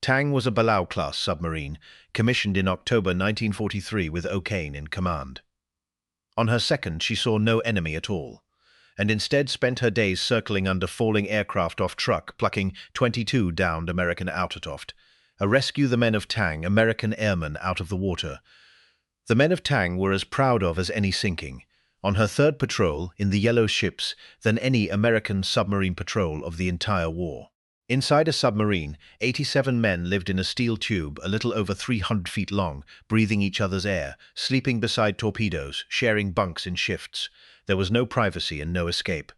Tang was a Palau-class submarine, commissioned in October 1943 with O'Kane in command. On her second, she saw no enemy at all, and instead spent her days circling under falling aircraft off truck, plucking 22 downed American Autotoft, rescue the men of Tang, American airmen, out of the water. The men of Tang were as proud of as any sinking, on her third patrol in the yellow ships, than any American submarine patrol of the entire war. Inside a submarine, 87 men lived in a steel tube a little over 300 feet long, breathing each other's air, sleeping beside torpedoes, sharing bunks in shifts. There was no privacy and no escape.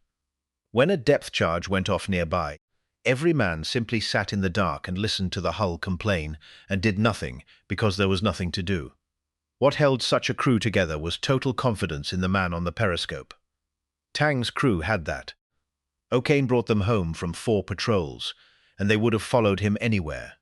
When a depth charge went off nearby, every man simply sat in the dark and listened to the hull complain and did nothing because there was nothing to do. What held such a crew together was total confidence in the man on the periscope. Tang's crew had that. O'Kane brought them home from 4 patrols, and they would have followed him anywhere.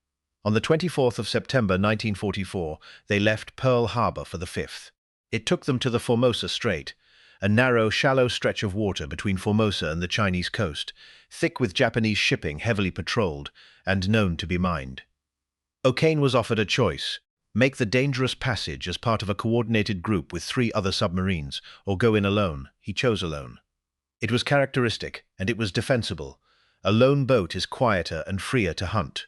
On the 24th of September 1944, they left Pearl Harbor for the 5th. It took them to the Formosa Strait, a narrow, shallow stretch of water between Formosa and the Chinese coast, thick with Japanese shipping heavily patrolled and known to be mined. O'Kane was offered a choice: make the dangerous passage as part of a coordinated group with 3 other submarines, or go in alone. He chose alone. It was characteristic, and it was defensible. A lone boat is quieter and freer to hunt.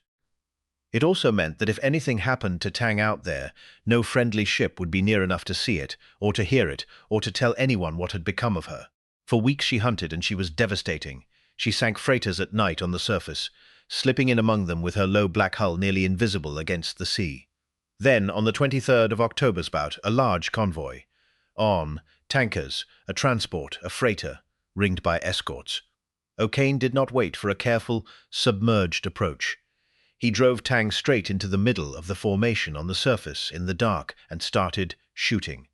It also meant that if anything happened to Tang out there, no friendly ship would be near enough to see it, or to hear it, or to tell anyone what had become of her. For weeks she hunted, and she was devastating. She sank freighters at night on the surface, slipping in among them with her low black hull nearly invisible against the sea. Then, on the 23rd of October, a large convoy. Tankers, a transport, a freighter, ringed by escorts. O'Kane did not wait for a careful, submerged approach. He drove Tang straight into the middle of the formation on the surface in the dark and started shooting.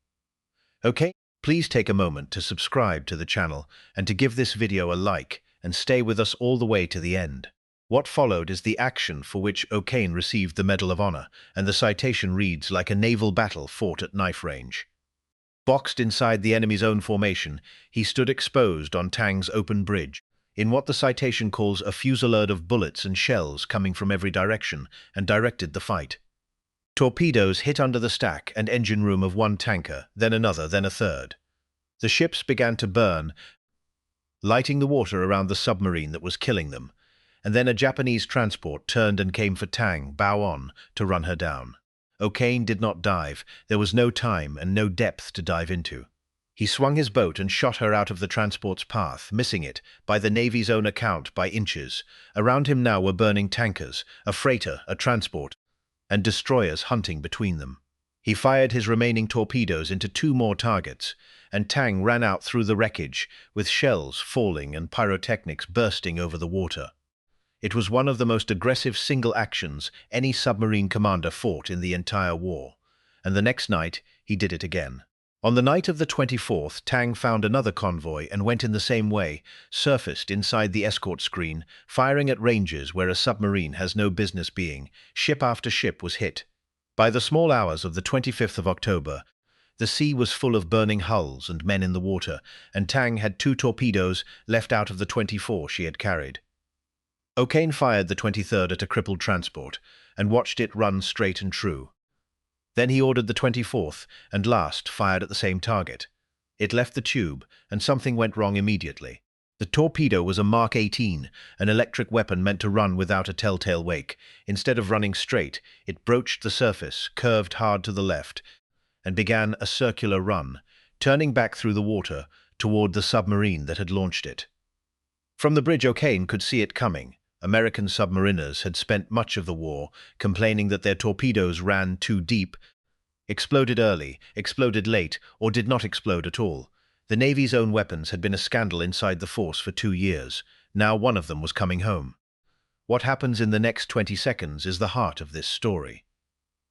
Okay, please take a moment to subscribe to the channel and to give this video a like and stay with us all the way to the end. What followed is the action for which O'Kane received the Medal of Honor, and the citation reads like a naval battle fought at knife range. Boxed inside the enemy's own formation, he stood exposed on Tang's open bridge, in what the citation calls a fusillade of bullets and shells coming from every direction, and directed the fight. Torpedoes hit under the stack and engine room of one tanker, then another, then a third. The ships began to burn, lighting the water around the submarine that was killing them, and then a Japanese transport turned and came for Tang, bow on, to run her down. O'Kane did not dive. There was no time and no depth to dive into. He swung his boat and shot her out of the transport's path, missing it, by the Navy's own account, by inches. Around him now were burning tankers, a freighter, a transport, and destroyers hunting between them. He fired his remaining torpedoes into 2 more targets, and Tang ran out through the wreckage, with shells falling and pyrotechnics bursting over the water. It was one of the most aggressive single actions any submarine commander fought in the entire war, and the next night he did it again. On the night of the 24th, Tang found another convoy and went in the same way, surfaced inside the escort screen, firing at ranges where a submarine has no business being. Ship after ship was hit. By the small hours of the 25th of October, the sea was full of burning hulls and men in the water, and Tang had 2 torpedoes left out of the 24 she had carried. O'Kane fired the 23rd at a crippled transport and watched it run straight and true. Then he ordered the 24th and last fired at the same target. It left the tube, and something went wrong immediately. The torpedo was a Mark 18, an electric weapon meant to run without a telltale wake. Instead of running straight, it broached the surface, curved hard to the left, and began a circular run, turning back through the water toward the submarine that had launched it. From the bridge, O'Kane could see it coming. American submariners had spent much of the war complaining that their torpedoes ran too deep, exploded early, exploded late, or did not explode at all. The Navy's own weapons had been a scandal inside the force for 2 years. Now one of them was coming home. What happens in the next 20 seconds is the heart of this story.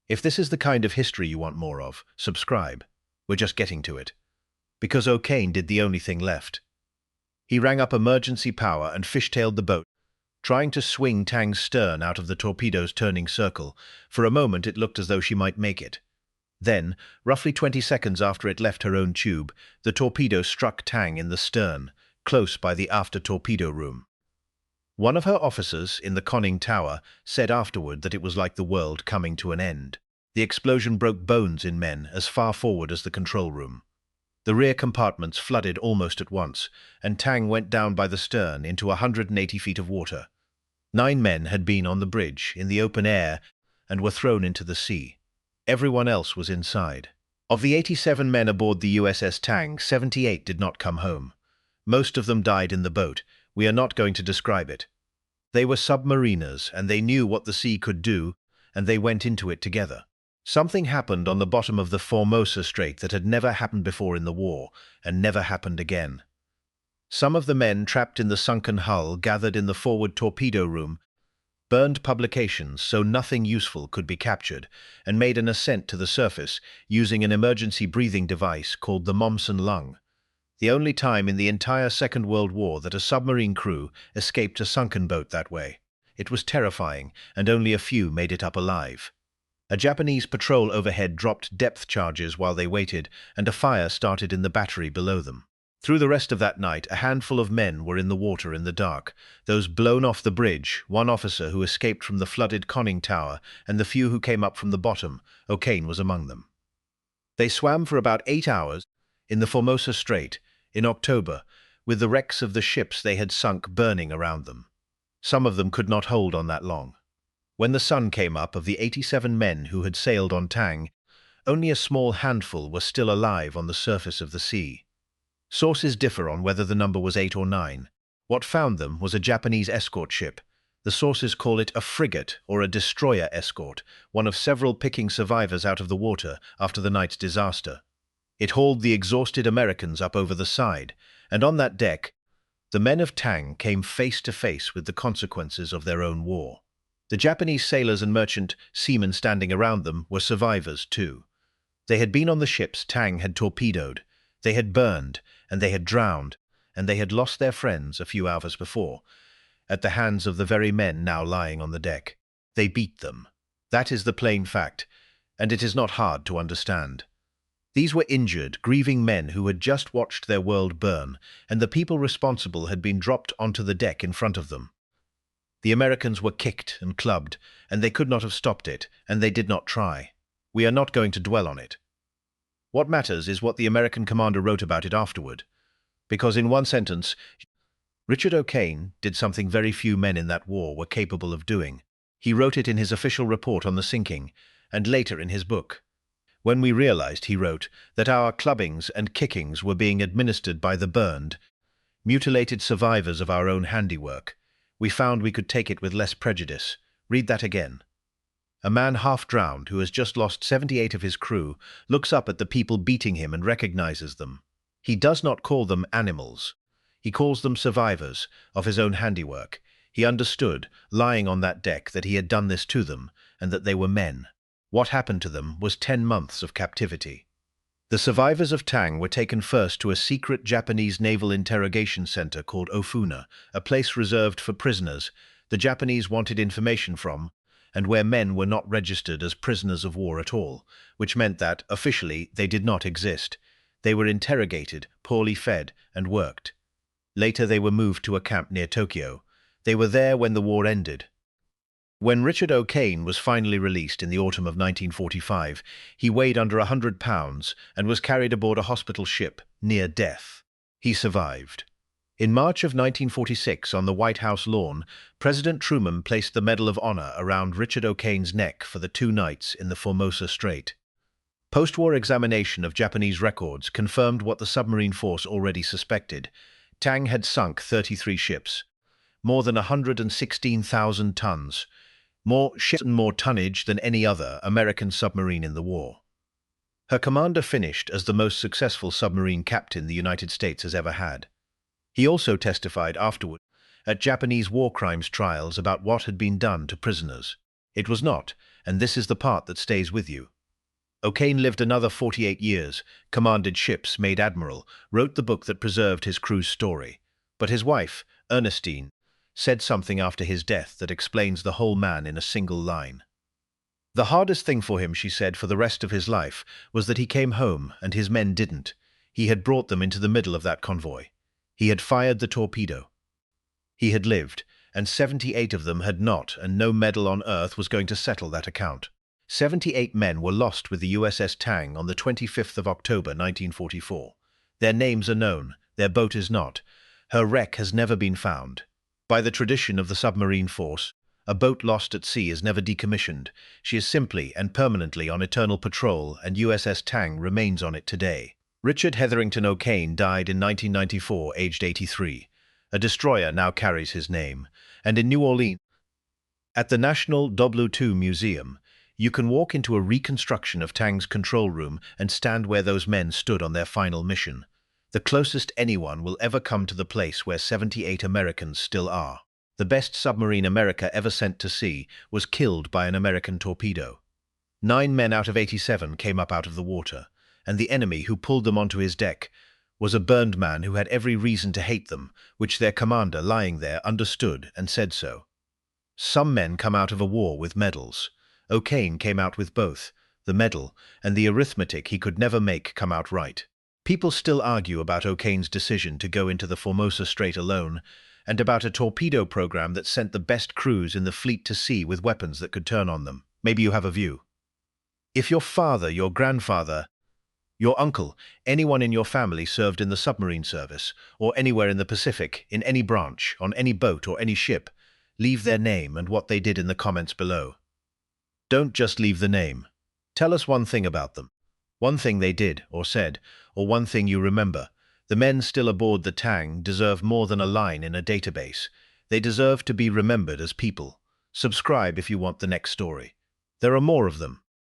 If this is the kind of history you want more of, subscribe. We're just getting to it. Because O'Kane did the only thing left. He rang up emergency power and fishtailed the boat, trying to swing Tang's stern out of the torpedo's turning circle. For a moment it looked as though she might make it. Then, roughly 20 seconds after it left her own tube, the torpedo struck Tang in the stern, close by the after torpedo room. One of her officers in the conning tower said afterward that it was like the world coming to an end. The explosion broke bones in men as far forward as the control room. The rear compartments flooded almost at once, and Tang went down by the stern into 180 feet of water. 9 men had been on the bridge, in the open air, and were thrown into the sea. Everyone else was inside. Of the 87 men aboard the USS Tang, 78 did not come home. Most of them died in the boat. We are not going to describe it. They were submariners, and they knew what the sea could do, and they went into it together. Something happened on the bottom of the Formosa Strait that had never happened before in the war, and never happened again. Some of the men trapped in the sunken hull gathered in the forward torpedo room, burned publications so nothing useful could be captured, and made an ascent to the surface using an emergency breathing device called the Momsen lung. The only time in the entire Second World War that a submarine crew escaped a sunken boat that way. It was terrifying, and only a few made it up alive. A Japanese patrol overhead dropped depth charges while they waited, and a fire started in the battery below them. Through the rest of that night, a handful of men were in the water in the dark, those blown off the bridge, one officer who escaped from the flooded conning tower, and the few who came up from the bottom. O'Kane was among them. They swam for about 8 hours in the Formosa Strait in October, with the wrecks of the ships they had sunk burning around them. Some of them could not hold on that long. When the sun came up, of the 87 men who had sailed on Tang, only a small handful were still alive on the surface of the sea. Sources differ on whether the number was 8 or 9. What found them was a Japanese escort ship. The sources call it a frigate or a destroyer escort, one of several picking survivors out of the water after the night's disaster. It hauled the exhausted Americans up over the side, and on that deck, the men of Tang came face to face with the consequences of their own war. The Japanese sailors and merchant seamen standing around them were survivors too. They had been on the ships Tang had torpedoed, they had burned, and they had drowned, and they had lost their friends a few hours before, at the hands of the very men now lying on the deck. They beat them. That is the plain fact, and it is not hard to understand. These were injured, grieving men who had just watched their world burn, and the people responsible had been dropped onto the deck in front of them. The Americans were kicked and clubbed, and they could not have stopped it, and they did not try. We are not going to dwell on it. What matters is what the American commander wrote about it afterward, because in one sentence, Richard O'Kane did something very few men in that war were capable of doing. He wrote it in his official report on the sinking, and later in his book. When we realized, he wrote, that our clubbings and kickings were being administered by the burned, mutilated survivors of our own handiwork, we found we could take it with less prejudice. Read that again. A man half-drowned who has just lost 78 of his crew looks up at the people beating him and recognizes them. He does not call them animals. He calls them survivors of his own handiwork. He understood, lying on that deck, that he had done this to them, and that they were men. What happened to them was 10 months of captivity. The survivors of Tang were taken first to a secret Japanese naval interrogation center called Ofuna, a place reserved for prisoners the Japanese wanted information from, and where men were not registered as prisoners of war at all, which meant that, officially, they did not exist. They were interrogated, poorly fed, and worked. Later they were moved to a camp near Tokyo. They were there when the war ended. When Richard O'Kane was finally released in the autumn of 1945, he weighed under 100 pounds and was carried aboard a hospital ship, near death. He survived. In March of 1946, on the White House lawn, President Truman placed the Medal of Honor around Richard O'Kane's neck for the 2 nights in the Formosa Strait. Post-war examination of Japanese records confirmed what the submarine force already suspected. Tang had sunk 33 ships, more than 116,000 tons, more ships and more tonnage than any other American submarine in the war. Her commander finished as the most successful submarine captain the United States has ever had. He also testified afterward at Japanese war crimes trials about what had been done to prisoners. It was not, and this is the part that stays with you. O'Kane lived another 48 years, commanded ships, made admiral, wrote the book that preserved his crew's story. But his wife, Ernestine, said something after his death that explains the whole man in a single line. The hardest thing for him, she said, for the rest of his life, was that he came home and his men didn't. He had brought them into the middle of that convoy. He had fired the torpedo. He had lived, and 78 of them had not, and no medal on Earth was going to settle that account. 78 men were lost with the USS Tang on the 25th of October 1944. Their names are known, their boat is not. Her wreck has never been found. By the tradition of the submarine force, a boat lost at sea is never decommissioned. She is simply and permanently on eternal patrol, and USS Tang remains on it today. Richard Hetherington O'Kane died in 1994, aged 83. A destroyer now carries his name, and in New Orleans, at the National WWII Museum, you can walk into a reconstruction of Tang's control room and stand where those men stood on their final mission. The closest anyone will ever come to the place where 78 Americans still are. The best submarine America ever sent to sea was killed by an American torpedo. 9 men out of 87 came up out of the water, and the enemy who pulled them onto his deck was a burned man who had every reason to hate them, which their commander, lying there, understood and said so. Some men come out of a war with medals. O'Kane came out with both, the medal and the arithmetic he could never make come out right. People still argue about O'Kane's decision to go into the Formosa Strait alone, and about a torpedo program that sent the best crews in the fleet to sea with weapons that could turn on them. Maybe you have a view. If your father, your grandfather, your uncle, anyone in your family served in the submarine service, or anywhere in the Pacific, in any branch, on any boat or any ship, leave their name and what they did in the comments below. Don't just leave the name. Tell us one thing about them. One thing they did or said, or one thing you remember. The men still aboard the Tang deserve more than a line in a database. They deserve to be remembered as people. Subscribe if you want the next story. There are more of them.